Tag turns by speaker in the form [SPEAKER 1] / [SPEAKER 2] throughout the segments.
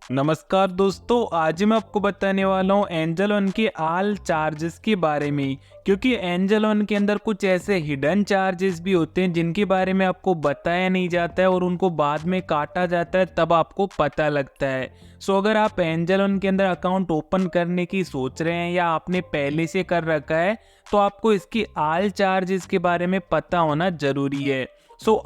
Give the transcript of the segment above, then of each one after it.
[SPEAKER 1] नमस्कार दोस्तों, आज मैं आपको बताने वाला हूँ एंजल वन के ऑल चार्जेस के बारे में। क्योंकि एंजल वन के अंदर कुछ ऐसे हिडन चार्जेस भी होते हैं जिनके बारे में आपको बताया नहीं जाता है और उनको बाद में काटा जाता है, तब आपको पता लगता है। सो अगर आप एंजल वन के अंदर अकाउंट ओपन करने की सोच रहे हैं या आपने पहले से कर रखा है, तो आपको इसकी ऑल चार्जेस के बारे में पता होना जरूरी है।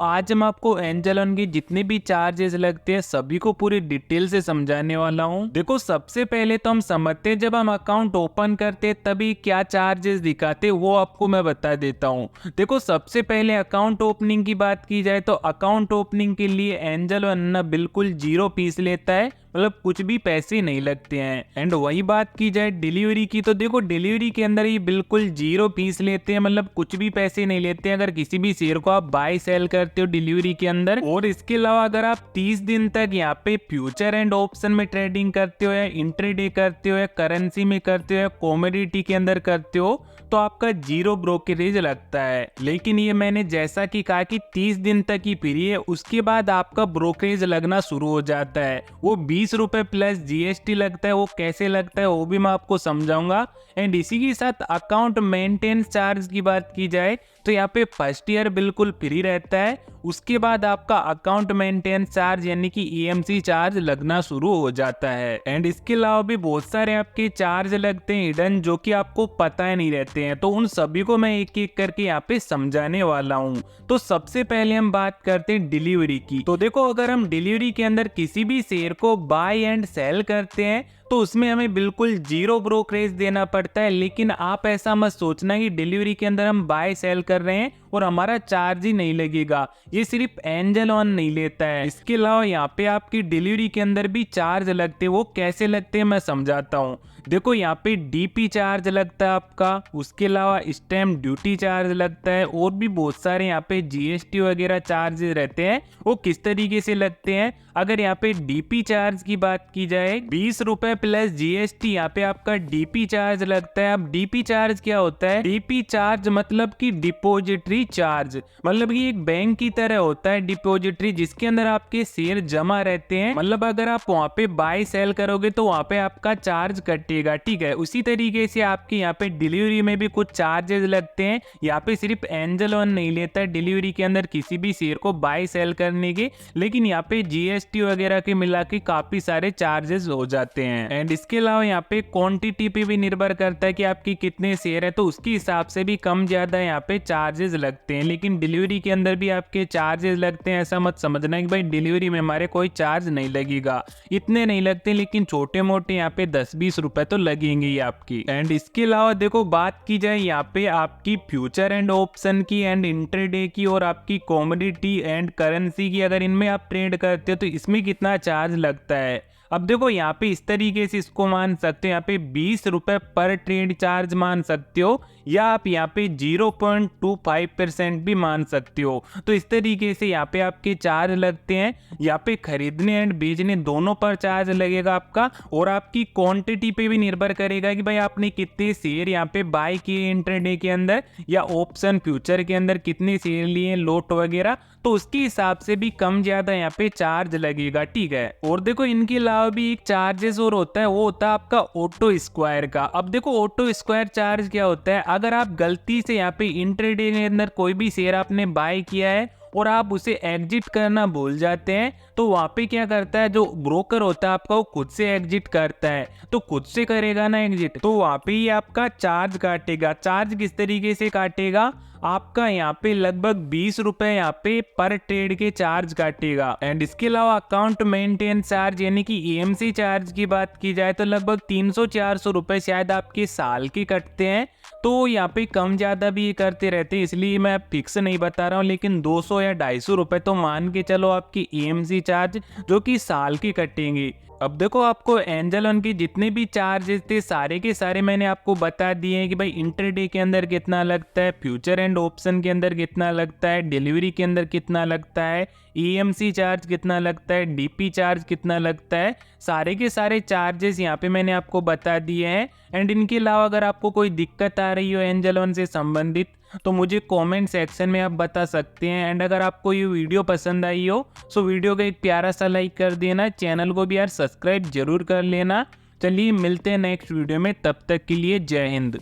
[SPEAKER 1] आज हम आपको एंजल वन के जितने भी चार्जेस लगते हैं सभी को पूरी डिटेल से समझाने वाला हूँ। देखो, सबसे पहले तो हम समझते हैं जब हम अकाउंट ओपन करते हैं तभी क्या चार्जेस दिखाते हैं, वो आपको मैं बता देता हूँ। देखो, सबसे पहले अकाउंट ओपनिंग की बात की जाए तो अकाउंट ओपनिंग के लिए एंजल वन ना बिल्कुल 0 फीस लेता है, मतलब कुछ भी पैसे नहीं लगते हैं। एंड वही बात की जाए डिलीवरी की, तो देखो डिलीवरी के अंदर ही बिल्कुल 0 फीस लेते हैं, मतलब कुछ भी पैसे नहीं लेते हैं अगर किसी भी शेयर को आप बाय सेल करते हो डिलीवरी के अंदर। और इसके अलावा अगर आप 30 दिन तक यहाँ पे फ्यूचर एंड ऑप्शन में ट्रेडिंग करते हो या इंट्राडे करते हो या करेंसी में करते हो या कमोडिटी के अंदर करते हो, तो आपका 0 ब्रोकरेज लगता है। लेकिन ये मैंने जैसा कि कहा कि 30 दिन तक ही फ्री है, उसके बाद आपका ब्रोकरेज लगना शुरू हो जाता है। वो 20 रुपए प्लस जीएसटी लगता है। वो कैसे लगता है वो भी मैं आपको समझाऊंगा। एंड इसी के साथ अकाउंट मेंटेनेंस चार्ज की बात की जाए तो यहाँ पे फर्स्ट ईयर बिल्कुल फ्री रहता है, उसके बाद आपका अकाउंट मेंटेनेंस चार्ज यानी कि ईएमसी चार्ज लगना शुरू हो जाता है। एंड इसके अलावा भी बहुत सारे आपके चार्ज लगते हैं हिडन, जो कि आपको पता ही नहीं रहते हैं, तो उन सभी को मैं एक एक करके यहाँ पे समझाने वाला हूँ। तो सबसे पहले हम बात करते हैं डिलीवरी की। तो देखो, अगर हम डिलीवरी के अंदर किसी भी शेयर को बाय एंड सेल करते हैं तो उसमें हमें बिल्कुल 0 ब्रोकरेज देना पड़ता है। लेकिन आप ऐसा मत सोचना कि डिलीवरी के अंदर हम बाय सेल कर रहे हैं और हमारा चार्ज ही नहीं लगेगा, ये सिर्फ एंजल वन नहीं लेता है। इसके अलावा यहाँ पे आपकी डिलीवरी के अंदर भी चार्ज लगते हैं। वो कैसे लगते हैं मैं समझाता हूँ। देखो, यहाँ पे डीपी चार्ज लगता है आपका, उसके अलावा स्टैम्प ड्यूटी चार्ज लगता है और भी बहुत सारे यहाँ पे जीएसटी वगैरह चार्जेस रहते हैं। वो किस तरीके से लगते हैं, अगर यहाँ पे डीपी चार्ज की बात की जाए 20 रुपए प्लस जीएसटी यहाँ पे आपका डीपी चार्ज लगता है। अब डीपी चार्ज क्या होता है? डीपी चार्ज मतलब कि डिपोजिटरी चार्ज, मतलब कि एक बैंक की तरह होता है डिपोजिटरी, जिसके अंदर आपके शेयर जमा रहते हैं। मतलब अगर आप वहाँ पे बाय सेल करोगे तो वहाँ पे आपका चार्ज कटेगा, ठीक है। उसी तरीके से आपके यहाँ पे डिलीवरी में भी कुछ चार्जेस लगते हैं। यहाँ पे सिर्फ एंजल वन नहीं लेता है डिलीवरी के अंदर किसी भी शेयर को बाय सेल करने के, लेकिन यहाँ पे जीएसटी वगैरह के मिला के काफी सारे चार्जेस हो जाते हैं। एंड इसके अलावा यहाँ पे क्वांटिटी पे भी निर्भर करता है कि आपकी कितने शेयर है, तो उसके हिसाब से भी कम ज्यादा यहाँ पे चार्जेस लगते हैं। लेकिन डिलीवरी के अंदर भी आपके चार्जेस लगते हैं, ऐसा मत समझना कि भाई डिलीवरी में हमारे कोई चार्ज नहीं लगेगा, इतने नहीं लगते, लेकिन छोटे मोटे यहाँ पे 10-20 रुपए तो लगेंगे ही आपकी। एंड इसके अलावा देखो, बात की जाए यहाँ पे आपकी फ्यूचर एंड ऑप्शन की एंड इंट्राडे की और आपकी कमोडिटी एंड करेंसी की, अगर इनमें आप ट्रेड करते हो तो इसमें कितना चार्ज लगता है। अब देखो, यहाँ पे इस तरीके से इसको मान सकते हो, यहाँ पे 20 रुपए पर ट्रेड चार्ज मान सकते हो, या आप यहाँ पे 0.25% भी मान सकते हो। तो इस तरीके से यहाँ पे आपके चार्ज लगते हैं। यहाँ पे खरीदने एंड बेचने दोनों पर चार्ज लगेगा आपका, और आपकी क्वांटिटी पे भी निर्भर करेगा कि भाई आपने कितने शेयर यहाँ पे बाय किए इंट्राडे के अंदर या ऑप्शन फ्यूचर के अंदर कितने शेयर लिए लोट वगैरह, तो उसके हिसाब से भी कम ज्यादा यहाँ पे चार्ज लगेगा, ठीक है। और देखो, इनके अलावा भी एक चार्जेस और होता है, वो होता है आपका ऑटो स्क्वायर का। अब देखो, ऑटो स्क्वायर चार्ज क्या होता है, अगर आप गलती से यहाँ पे इंट्राडे के अंदर कोई भी शेयर आपने बाय किया है और आप उसे एग्जिट करना भूल जाते हैं, तो वहां पे क्या करता है जो ब्रोकर होता है आपका, वो खुद से एग्जिट करता है। तो खुद से करेगा ना एग्जिट, तो वहां पे ही आपका चार्ज काटेगा। चार्ज किस तरीके से काटेगा, आपका यहाँ पे लगभग 20 रुपए यहाँ पे पर ट्रेड के चार्ज काटेगा। एंड इसके अलावा अकाउंट मेंटेनेंस चार्ज यानी कि ईएमसी चार्ज की बात की जाए तो लगभग 300-400 रुपए शायद आपके साल के कटते हैं। तो यहाँ पे कम ज्यादा भी ये करते रहते हैं, इसलिए मैं फिक्स नहीं बता रहा हूँ, लेकिन 200 या 250 रुपए तो मान के चलो आपकी ईएमसी चार्ज, जो कि साल के कटेंगे। अब देखो, आपको एंजल वन की जितने भी चार्जेस थे सारे के सारे मैंने आपको बता दिए हैं कि भाई इंट्राडे के अंदर कितना लगता है, फ्यूचर एंड ऑप्शन के अंदर कितना लगता है, डिलीवरी के अंदर कितना लगता है, ईएमसी चार्ज कितना लगता है, डीपी चार्ज कितना लगता है, सारे के सारे चार्जेस यहाँ पे मैंने आपको बता दिए हैं। एंड इनके अलावा अगर आपको कोई दिक्कत आ रही हो एंजल वन से संबंधित, तो मुझे कमेंट सेक्शन में आप बता सकते हैं। एंड अगर आपको ये वीडियो पसंद आई हो सो वीडियो को एक प्यारा सा लाइक कर देना, चैनल को भी यार सब्सक्राइब जरूर कर लेना। चलिए मिलते हैं नेक्स्ट वीडियो में, तब तक के लिए जय हिंद।